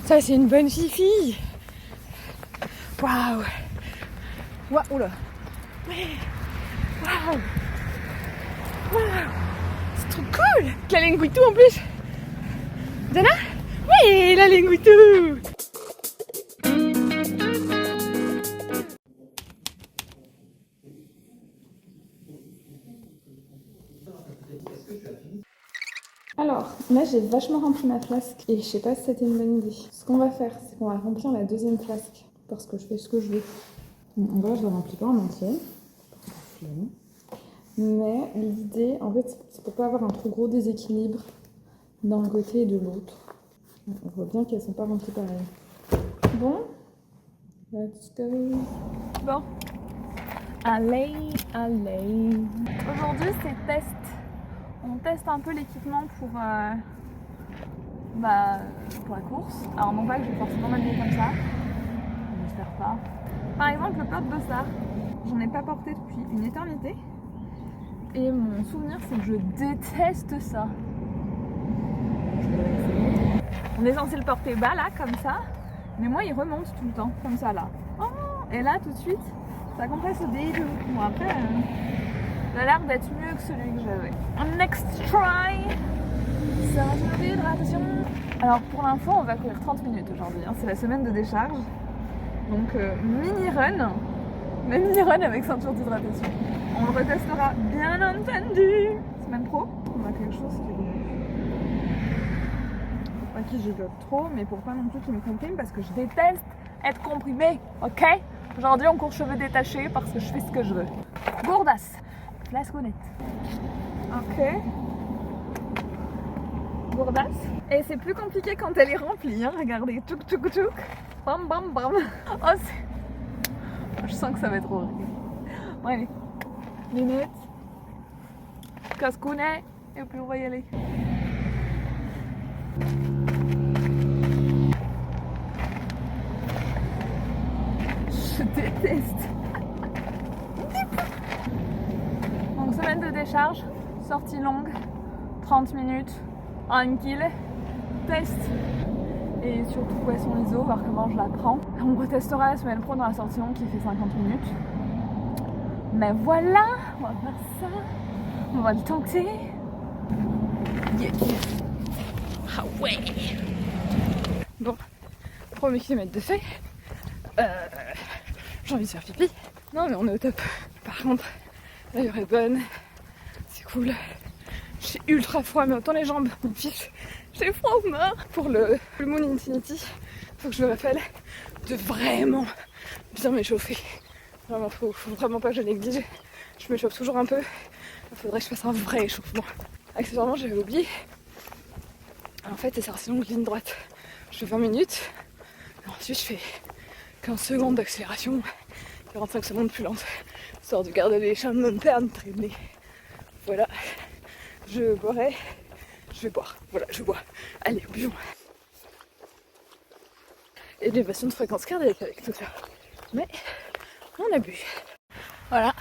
Ça, c'est une bonne fille. Waouh. Waouh, oula. Waouh. Waouh. C'est trop cool. La linguitou en plus. Dana? Oui, la linguitou. Alors, là j'ai vachement rempli ma flasque et je sais pas si c'était une bonne idée. Ce qu'on va faire, c'est qu'on va remplir la deuxième flasque parce que je fais ce que je veux. En vrai, je la remplis pas en entier. Mais l'idée, en fait, c'est pour pas avoir un trop gros déséquilibre d'un côté et de l'autre. On voit bien qu'elles sont pas remplies pareil. Bon, let's go. Bon, allez. Aujourd'hui, c'est test. On teste un peu l'équipement pour la course. Alors non pas que je vais forcément m'habiller comme ça, j'espère pas. Par exemple le porte-dossard, j'en ai pas porté depuis une éternité. Et mon souvenir c'est que je déteste ça. On est censé le porter bas là, comme ça, mais moi il remonte tout le temps, comme ça là. Oh, et là tout de suite, ça compresse au début. Bon après, ça a l'air d'être mieux que celui que j'avais. Next try. Ceinture d'hydratation. Alors pour l'info, on va courir 30 minutes aujourd'hui, hein. C'est la semaine de décharge. Donc mini-run, mais mini-run avec ceinture d'hydratation. On le retestera bien entendu. Semaine pro, on a quelque chose qui est bon. Pour pas qu'il gigote trop, mais pour pas non plus qu'il me comprime parce que je déteste être comprimée, ok? Aujourd'hui on court cheveux détachés parce que je fais ce que je veux. Gourdasse, flasconnette. Ok. Gourdasse. Et c'est plus compliqué quand elle est remplie, hein. Regardez, tchouk tchouk tchouk, bam bam bam. Oh, je sens que ça va être horrible. Bon allez, lunettes, cascounet, et puis on va y aller. Je déteste. Donc semaine de décharge, sortie longue, 30 minutes, 1 kill, test et surtout poisson ISO, voir comment je la prends. On retestera la semaine pro dans la sortie longue qui fait 50 minutes. Mais voilà, on va faire ça, on va le tenter. Yeah. Ah ouais. Bon, premier kilomètre de fait. J'ai envie de faire pipi. Non mais on est au top. Par contre, l'allure est bonne, c'est cool. J'ai ultra froid, mais autant les jambes, mon fils, j'ai froid au mort. Pour le Moon Infinity, faut que je me rappelle de vraiment bien m'échauffer. Vraiment, faut vraiment pas que je néglige. Je m'échauffe toujours un peu. Il faudrait que je fasse un vrai échauffement. Accessoirement, j'avais oublié. En fait, c'est sorti longue ligne droite. Je fais 20 minutes. Et ensuite, je fais 15 secondes d'accélération. 45 secondes plus lente. Histoire de garder les jambes de me perdre, traîner. Voilà. Je boirai. Je vais boire. Voilà, je bois. Allez, buvons. Élévation de fréquence cardiaque avec tout ça. Mais on a bu. Voilà.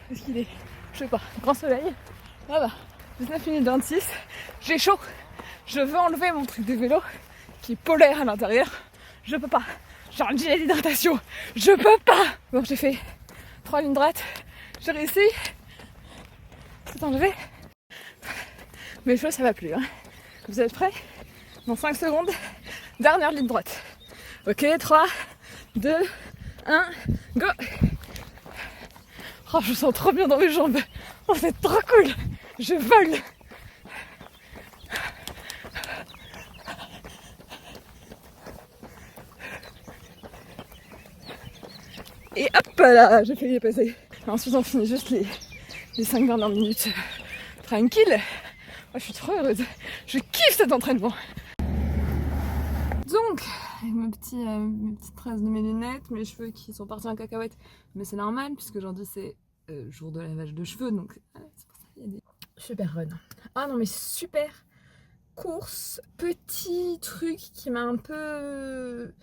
Qu'est-ce qu'il est? Je sais pas. Grand soleil. Voilà. 19 minutes 26. J'ai chaud. Je veux enlever mon truc de vélo qui est polaire à l'intérieur. Je peux pas. J'ai un gilet d'hydratation. Je peux pas. Bon, j'ai fait 3 lignes droites. J'ai réussi. C'est enlevé. Mes cheveux, ça va plus. Hein. Vous êtes prêts? Dans 5 secondes, dernière ligne droite. Ok, 3, 2, 1, go! Oh, je me sens trop bien dans mes jambes. Oh, c'est trop cool. Je vole. Et hop là, j'ai failli y passer. Ensuite, on finit juste les 5 dernières minutes tranquille. Oh, je suis trop heureuse. Je kiffe cet entraînement. Donc, avec mes petites traces de mes lunettes, mes cheveux qui sont partis en cacahuète. Mais c'est normal, puisque aujourd'hui c'est jour de lavage de cheveux. Donc, c'est pour ça qu'il y a des... Super run. Ah non, mais super course. Petit truc qui m'a un peu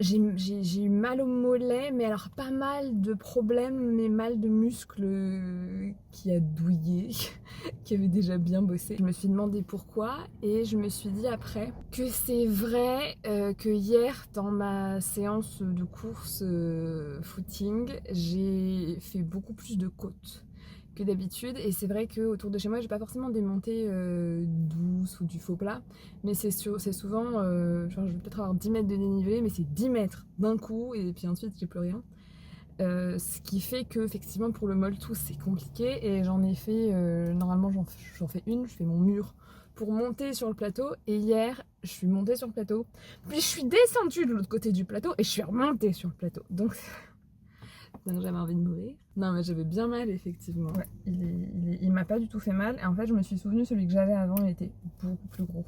J'ai eu mal au mollet, mais alors pas mal de problèmes, mais mal de muscles qui a douillé, qui avait déjà bien bossé. Je me suis demandé pourquoi et je me suis dit après que c'est vrai que hier dans ma séance de course footing, j'ai fait beaucoup plus de côtes que d'habitude et c'est vrai que autour de chez moi j'ai pas forcément des montées douces ou du faux plat, mais c'est souvent genre je vais peut-être avoir 10 mètres de dénivelé, mais c'est 10 mètres d'un coup et puis ensuite j'ai plus rien, ce qui fait que effectivement pour le molletous c'est compliqué et j'en ai fait normalement j'en fais une, je fais mon mur pour monter sur le plateau et hier je suis montée sur le plateau puis je suis descendue de l'autre côté du plateau et je suis remontée sur le plateau, donc j'avais envie de mourir. Non mais j'avais bien mal effectivement. Ouais, il m'a pas du tout fait mal. Et en fait je me suis souvenu celui que j'avais avant il était beaucoup plus gros.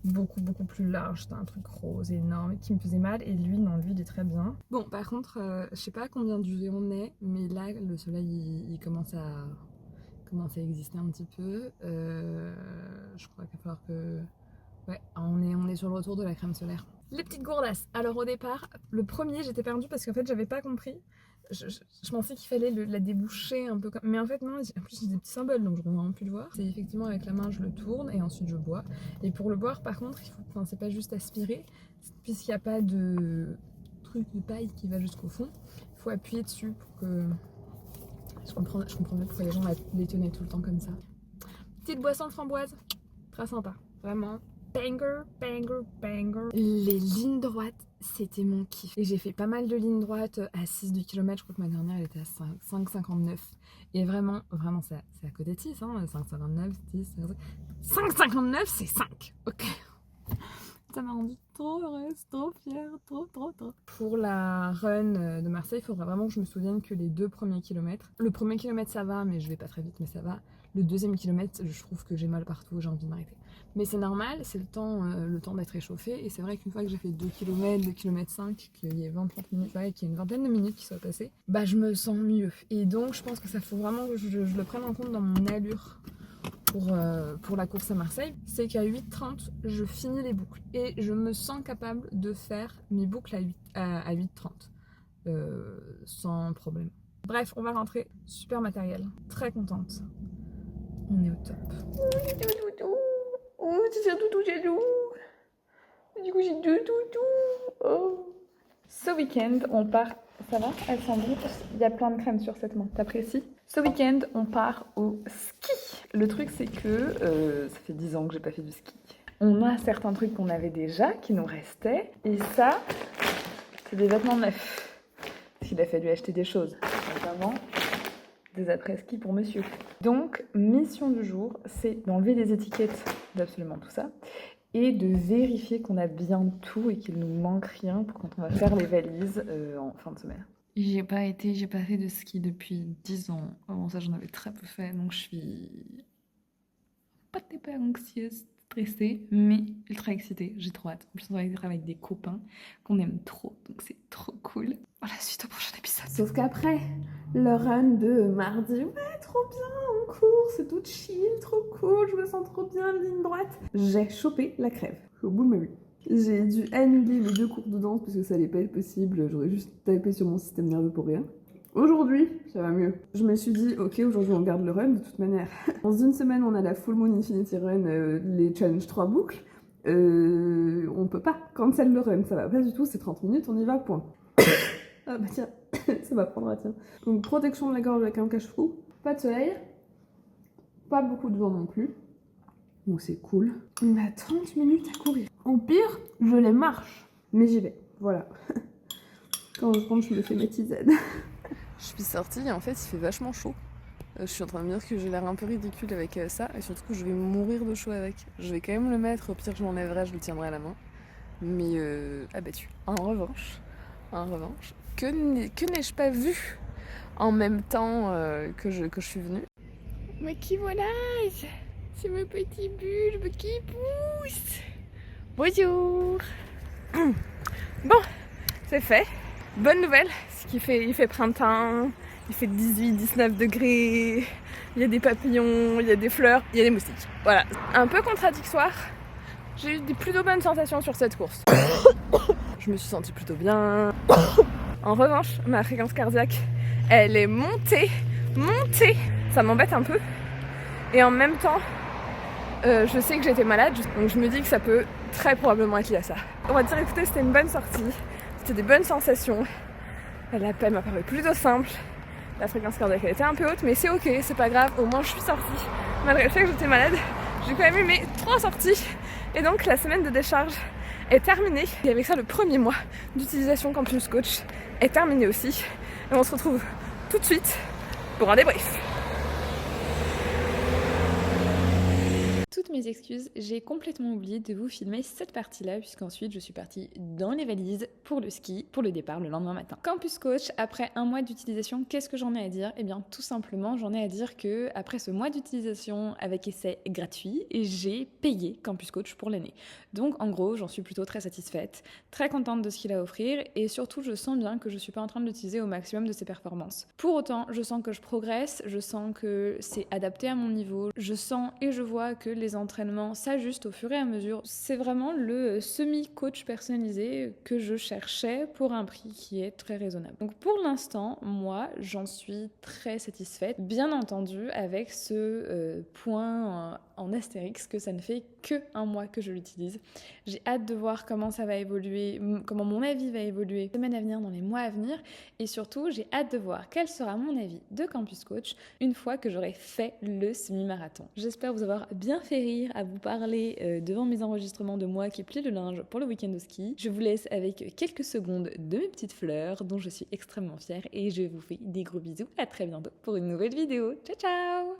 Beaucoup plus large. C'était un truc rose énorme qui me faisait mal. Et lui non, lui il est très bien. Bon par contre je sais pas combien d'UV on est. Mais là le soleil il commence à exister un petit peu. Je crois qu'il va falloir que... Ouais, on est sur le retour de la crème solaire. Les petites gourdasses. Alors au départ, le premier j'étais perdue parce qu'en fait j'avais pas compris. Je pensais qu'il fallait la déboucher un peu comme... Mais en fait non, en plus j'ai des petits symboles donc je ne peux vraiment plus le voir. C'est effectivement avec la main je le tourne et ensuite je bois. Et pour le boire par contre, enfin, c'est pas juste aspirer, puisqu'il n'y a pas de truc de paille qui va jusqu'au fond. Il faut appuyer dessus pour que... Je comprends mieux pourquoi les gens les tenaient tout le temps comme ça. Petite boisson de framboise, très sympa, vraiment. Banger. Les lignes droites, c'était mon kiff. Et j'ai fait pas mal de lignes droites à 6 du kilomètre. Je crois que ma dernière elle était à 5,59. Et vraiment, c'est à côté de 6, hein. 5,59, 10, 5,59, c'est 5. Ok. Ça m'a rendu trop heureuse, trop fière, trop. Pour la run de Marseille, il faudra vraiment que je me souvienne que les 2 premiers kilomètres. Le premier kilomètre ça va, mais je vais pas très vite, mais ça va. Le deuxième kilomètre, je trouve que j'ai mal partout, j'ai envie de m'arrêter. Mais c'est normal, c'est le temps d'être échauffé. Et c'est vrai qu'une fois que j'ai fait 2 km, 2 km 5, qu'il y ait 20-30 minutes, ouais, qu'il y ait une vingtaine de minutes qui soient passées, bah je me sens mieux. Et donc je pense que ça faut vraiment que je le prenne en compte dans mon allure pour la course à Marseille. C'est qu'à 8h30, je finis les boucles. Et je me sens capable de faire mes boucles à 8h30. Sans problème. Bref, on va rentrer. Super matériel. Très contente. On est au top. Oh, c'est un toutou jaloux. Du coup, j'ai 2 toutous. Oh. Ce week-end, on part... Ça va, Alexandrie? Il y a plein de crème sur cette main. T'apprécies? Ce week-end, on part au ski. Le truc, c'est que ça fait 10 ans que j'ai pas fait du ski. On a certains trucs qu'on avait déjà, qui nous restaient. Et ça, c'est des vêtements neufs. Parce qu'il a fallu acheter des choses. Notamment des après-ski pour monsieur. Donc, mission du jour, c'est d'enlever les étiquettes d'absolument tout ça et de vérifier qu'on a bien tout et qu'il nous manque rien pour quand on va faire les valises en fin de semaine. J'ai pas fait de ski depuis 10 ans. Avant ça, j'en avais très peu fait, donc je suis pas anxieuse, stressée, mais ultra excitée. J'ai trop hâte. En plus, on va être avec des copains qu'on aime trop, donc c'est trop cool. Voilà, suite au prochain épisode. Sauf qu'après, le run de mardi, ouais, trop bien, on court, c'est tout chill, trop cool, je me sens trop bien, ligne droite. J'ai chopé la crève. Je suis au bout de ma vie. J'ai dû annuler mes 2 cours de danse parce que ça allait pas être possible. J'aurais juste tapé sur mon système nerveux pour rien. Aujourd'hui, ça va mieux. Je me suis dit, ok, aujourd'hui on garde le run de toute manière. Dans une semaine, on a la Full Moon Infinity Run, les challenge 3 boucles. On peut pas cancel le run, ça va pas du tout, c'est 30 minutes, on y va, point. Ah bah tiens, ça m'apprendra, tiens. Donc protection de la gorge avec un cache-fou, pas de soleil, pas beaucoup de vent non plus. Donc c'est cool. On a 30 minutes à courir. Au pire, je les marche, mais j'y vais, voilà. Quand je rentre, je me fais ma tisane. Je suis sortie et en fait il fait vachement chaud. Je suis en train de me dire que j'ai l'air un peu ridicule avec ça et surtout que je vais mourir de chaud avec. Je vais quand même le mettre, au pire je l'enlèverai, je le tiendrai à la main. Mais abattu. En revanche, que n'ai-je pas vu en même temps que je suis venue? Mais qui voilà, c'est mon petit bulbe qui pousse. Bonjour. Bon, c'est fait. Bonne nouvelle, il fait printemps, il fait 18-19 degrés, il y a des papillons, il y a des fleurs, il y a des moustiques. Voilà, un peu contradictoire. J'ai eu des plutôt bonnes sensations sur cette course. je me suis sentie plutôt bien. En revanche, ma fréquence cardiaque, elle est montée. Ça m'embête un peu. Et en même temps, je sais que j'étais malade, donc je me dis que ça peut très probablement être lié à ça. On va dire, écoutez, c'était une bonne sortie, c'était des bonnes sensations. L'appel m'a paru plutôt simple. La fréquence cardiaque elle était un peu haute, mais c'est ok, c'est pas grave, au moins je suis sortie. Malgré le fait que j'étais malade, j'ai quand même eu mes 3 sorties. Et donc la semaine de décharge est terminée. Et avec ça, le premier mois d'utilisation Campus Coach est terminé aussi. Et on se retrouve tout de suite pour un débrief. Toutes mes excuses, j'ai complètement oublié de vous filmer cette partie-là puisqu'ensuite je suis partie dans les valises pour le ski, pour le départ le lendemain matin. Campus Coach, après un mois d'utilisation, qu'est-ce que j'en ai à dire? Eh bien tout simplement, j'en ai à dire que après ce mois d'utilisation avec essai gratuit, j'ai payé Campus Coach pour l'année. Donc en gros, j'en suis plutôt très satisfaite, très contente de ce qu'il a à offrir et surtout je sens bien que je suis pas en train de l'utiliser au maximum de ses performances. Pour autant, je sens que je progresse, je sens que c'est adapté à mon niveau, je sens et je vois que les entraînements s'ajustent au fur et à mesure. C'est vraiment le semi-coach personnalisé que je cherchais pour un prix qui est très raisonnable. Donc pour l'instant, moi, j'en suis très satisfaite. Bien entendu, avec ce point en astérix que ça ne fait que un mois que je l'utilise. J'ai hâte de voir comment ça va évoluer, comment mon avis va évoluer les semaines à venir, dans les mois à venir. Et surtout, j'ai hâte de voir quel sera mon avis de Campus Coach une fois que j'aurai fait le semi-marathon. J'espère vous avoir bien fait rire à vous parler devant mes enregistrements de moi qui plie le linge pour le week-end au ski. Je vous laisse avec quelques secondes de mes petites fleurs dont je suis extrêmement fière et je vous fais des gros bisous. À très bientôt pour une nouvelle vidéo. Ciao ciao!